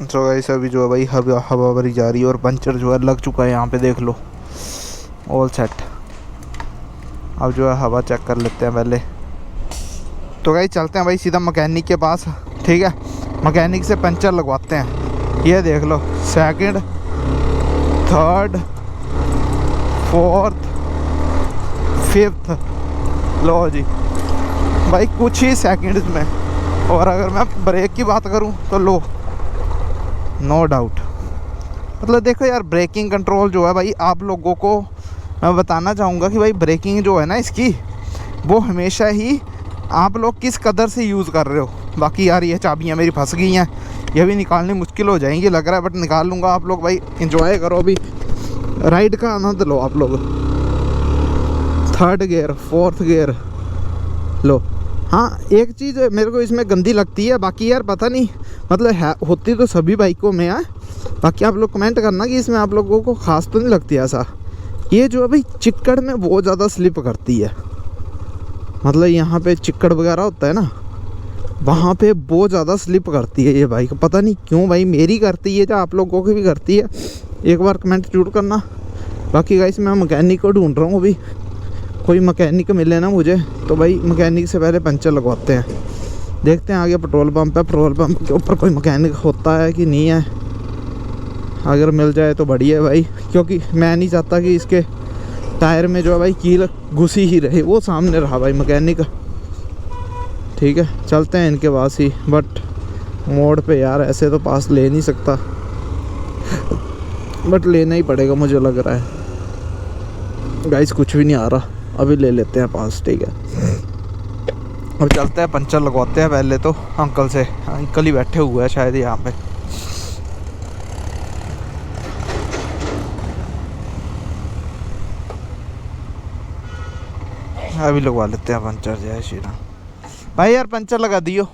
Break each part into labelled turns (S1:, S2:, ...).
S1: So guys अभी जो है भाई हवा हवा भरी जा रही है और पंचर जो है लग चुका है, यहाँ पे देख लो ऑल सेट। अब जो है हवा चेक कर लेते हैं पहले। तो गाइस चलते हैं भाई सीधा मैकेनिक के पास, ठीक है। मैकेनिक से पंचर लगवाते हैं। ये देख लो, सेकंड, थर्ड, फोर्थ, फिफ्थ, लो जी भाई कुछ ही सेकंड्स में। और अगर मैं ब्रेक की बात करूं तो लो, नो डाउट। मतलब देखो यार, ब्रेकिंग कंट्रोल जो है भाई, आप लोगों को मैं बताना चाहूँगा कि भाई ब्रेकिंग जो है ना इसकी, वो हमेशा ही आप लोग किस कदर से यूज़ कर रहे हो। बाकी यार ये चाबियाँ मेरी फंस गई हैं, ये भी निकालनी मुश्किल हो जाएंगी लग रहा है, बट निकाल लूँगा। आप लोग भाई इंजॉय करो, अभी राइड का आनंद लो आप लोग। थर्ड गियर, फोर्थ गियर, लो। हाँ एक चीज़ मेरे को इसमें गंदी लगती है, बाकी यार पता नहीं, मतलब है होती तो सभी बाइकों में है। बाकी आप लोग कमेंट करना कि इसमें आप लोगों को ख़ास तो नहीं लगती ऐसा। ये जो है भाई चिक्कड़ में बहुत ज़्यादा स्लिप करती है। मतलब यहाँ पे चिक्कड़ वगैरह होता है ना, वहाँ पे बहुत ज़्यादा स्लिप करती है ये बाइक। पता नहीं क्यों भाई, मेरी करती है या आप लोगों की भी करती है, एक बार कमेंट जरूर करना। बाकी गाइस मैं मैकेनिक को ढूंढ रहा हूँ अभी, कोई मैकेनिक मिले ना मुझे तो भाई मैकेनिक से पहले पंचर लगवाते हैं। देखते हैं आगे पेट्रोल पंप है, पेट्रोल पंप के ऊपर कोई मैकेनिक होता है कि नहीं है। अगर मिल जाए तो बढ़िया है भाई, क्योंकि मैं नहीं चाहता कि इसके टायर में जो है भाई कील घुसी ही रहे। वो सामने रहा भाई मैकेनिक, ठीक है। चलते हैं इनके पास ही, बट मोड़ पे यार ऐसे तो पास ले नहीं सकता, बट लेना ही पड़ेगा मुझे लग रहा है। गाइस कुछ भी नहीं आ रहा, अभी ले लेते हैं पास, ठीक है। अब चलते हैं पंचर लगवाते हैं पहले तो अंकल से। अंकल ही बैठे हुए हैं शायद यहाँ पे। अभी लगवा लेते हैं पंचर। जय श्री राम भाई, यार पंचर लगा दियो।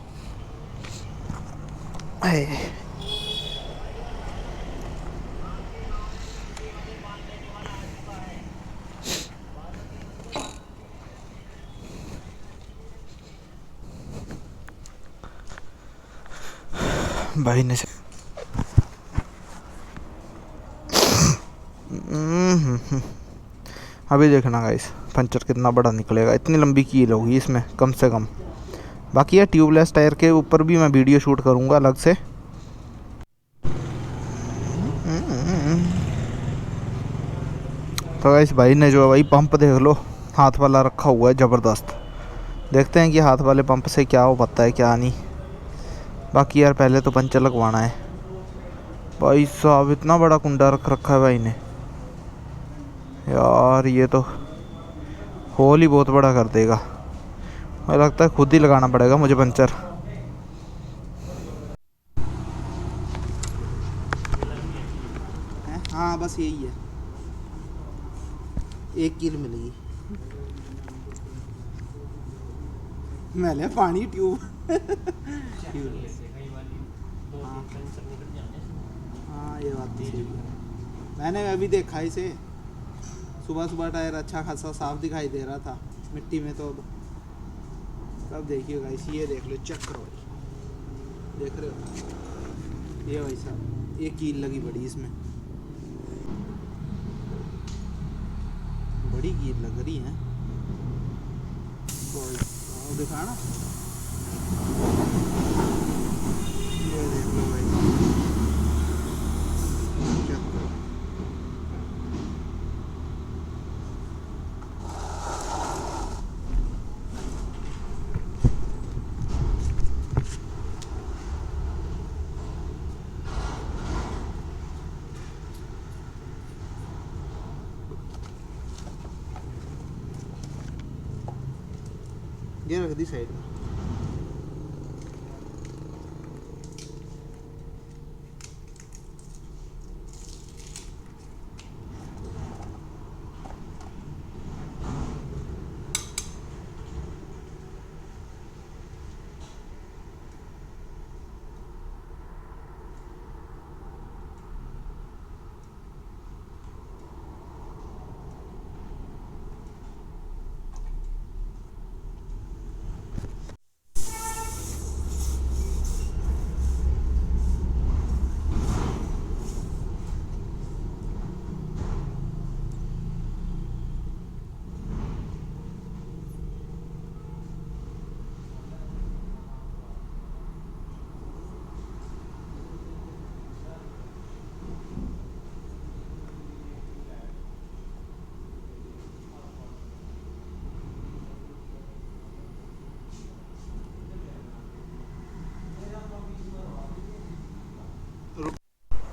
S1: भाई ने से अभी देखना गाइस पंचर कितना बड़ा निकलेगा। इतनी लंबी कील होगी इसमें कम से कम। बाकी ये ट्यूबलेस टायर के ऊपर भी मैं वीडियो शूट करूँगा अलग से। तो गाइस भाई ने जो है भाई पंप देख लो, हाथ वाला रखा हुआ है ज़बरदस्त। देखते हैं कि हाथ वाले पंप से क्या हो पाता है क्या नहीं। बाकी यार पहले तो पंचर लगवाना है। भाई साहब इतना बड़ा कुंडा रख रखा है भाई ने यार, ये तो होल ही बहुत बड़ा कर देगा। मुझे लगता है खुद ही लगाना पड़ेगा मुझे पंचर। हाँ बस यही है, एक कील मिलेगी। मैं पानी ट्यूब हाँ ये बात तो सही है। मैंने अभी देखा इसे, सुबह सुबह टायर अच्छा खासा साफ दिखाई दे रहा था मिट्टी में। तो अब देखिए गाइस, ये देख लो, चेक करो भाई, देख रहे हो ये भाई साहब, ये कील लगी बड़ी इसमें, बड़ी कील लग रही है। तो दिखाना, ये देख लो भाई, चेक करो। ये रख दी साइड में।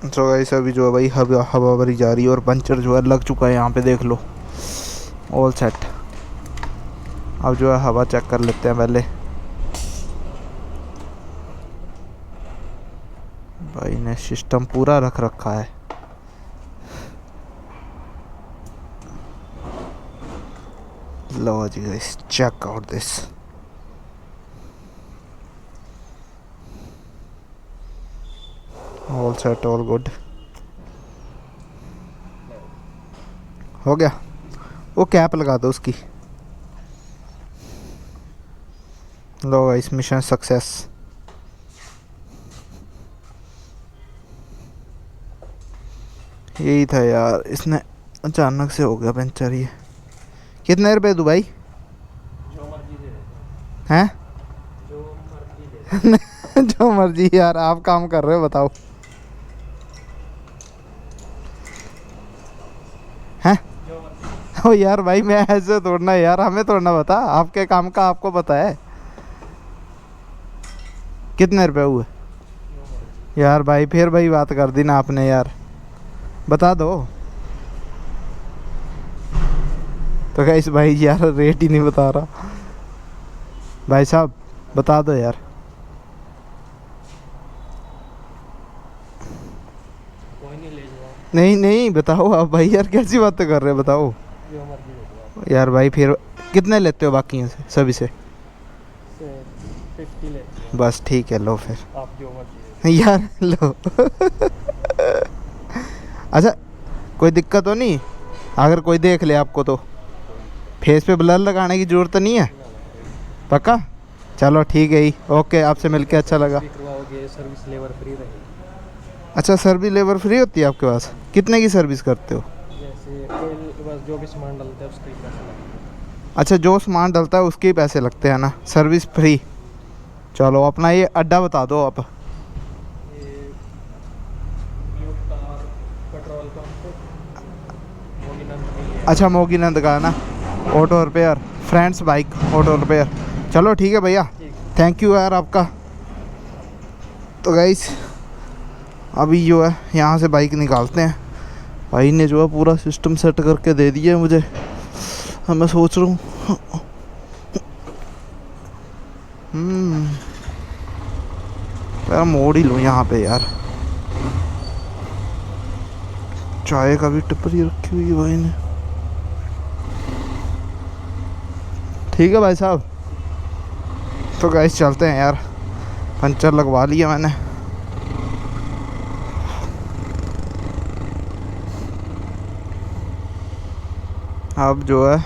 S1: तो गाइस अभी जो है भाई हवा हवा भरी जा रही है और पंचर जो है लग चुका है यहाँ पे, देख लो ऑल सेट। अब जो है हवा चेक कर लेते हैं पहले। भाई ने सिस्टम पूरा रख रखा है। लो जी guys check out this. All set all good हो गया। वो कैप लगा दो उसकी। लो गाइस मिशन सक्सेस। यही था यार, इसने अचानक से हो गया पंचर ये। कितने रुपए दूँ भाई?
S2: जो मर्जी दे देते
S1: हैं?
S2: जो मर्जी दे
S1: जो मर्जी यार, आप काम कर रहे हो बताओ। हैं?
S2: जो मर्जी।
S1: ओ यार भाई मैं ऐसे तोड़ना यार, हमें तोड़ना बता, आपके काम का आपको पता है। कितने रुपए हुए? यार भाई फिर भाई बात कर दी ना आपने यार, बता दो। तो गाइस भाई यार रेट ही नहीं बता रहा। भाई साहब बता दो यार।
S2: कोई नहीं ले जाओ।
S1: नहीं नहीं बताओ आप भाई यार, कैसी बातें कर रहे हो बताओ।
S2: जो मर्जी दे दो
S1: यार भाई फिर कितने लेते हो बाकी से सभी से?
S2: 50 लेते हैं।
S1: बस ठीक है, लो फिर।
S2: आप जो मर्जी दे
S1: यार लो। अच्छा कोई दिक्कत तो नहीं अगर कोई देख ले आपको? तो फेस पे ब्लर लगाने की ज़रूरत नहीं है? पक्का? चलो ठीक है ही, ओके आपसे मिलके अच्छा लगा।
S2: करवाओगे सर्विस लेबर फ्री रहेगी।
S1: अच्छा सर्विस लेबर फ्री होती है आपके पास? कितने की सर्विस करते हो?
S2: जैसे कोई बस जो भी सामान डालते हैं उसके ही पैसे लगते हैं।
S1: अच्छा जो सामान डलता है उसके ही पैसे लगते हैं ना, सर्विस फ्री। चलो अपना ये अड्डा बता दो आप।
S2: ये कार पेट्रोल पंप मोगीनंद में ही है।
S1: अच्छा मोगीनंद का है ना, auto repair, friends bike auto repair. चलो ठीक है भैया,
S2: ठीक।
S1: थैंक यू यार आपका। तो गाइस अभी जो है यहाँ से बाइक निकालते हैं। भाई ने जो है पूरा सिस्टम सेट करके दे दिया मुझे। अब मैं सोच रहा हूँ यार मोड़ ही लूँ यहाँ पे यार। चाय का भी टपरी रखी हुई है भाई ने। ठीक है भाई साहब, तो गाइस चलते हैं यार, पंचर लगवा लिया मैंने। अब जो है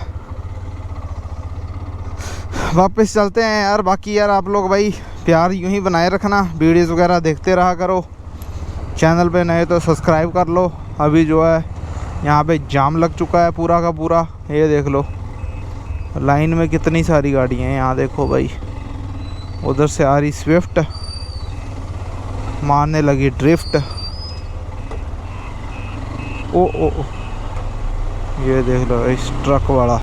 S1: वापस चलते हैं यार। बाकी यार आप लोग भाई प्यार यूं ही बनाए रखना, वीडियोस वगैरह देखते रहा करो। चैनल पे नए तो सब्सक्राइब कर लो। अभी जो है यहाँ पे जाम लग चुका है पूरा का पूरा, ये देख लो लाइन में कितनी सारी गाड़ियाँ हैं। यहाँ देखो भाई, उधर से आ रही स्विफ्ट, मारने लगी ड्रिफ्ट। ओ ओ ओ, ये देख लो इस ट्रक वाला।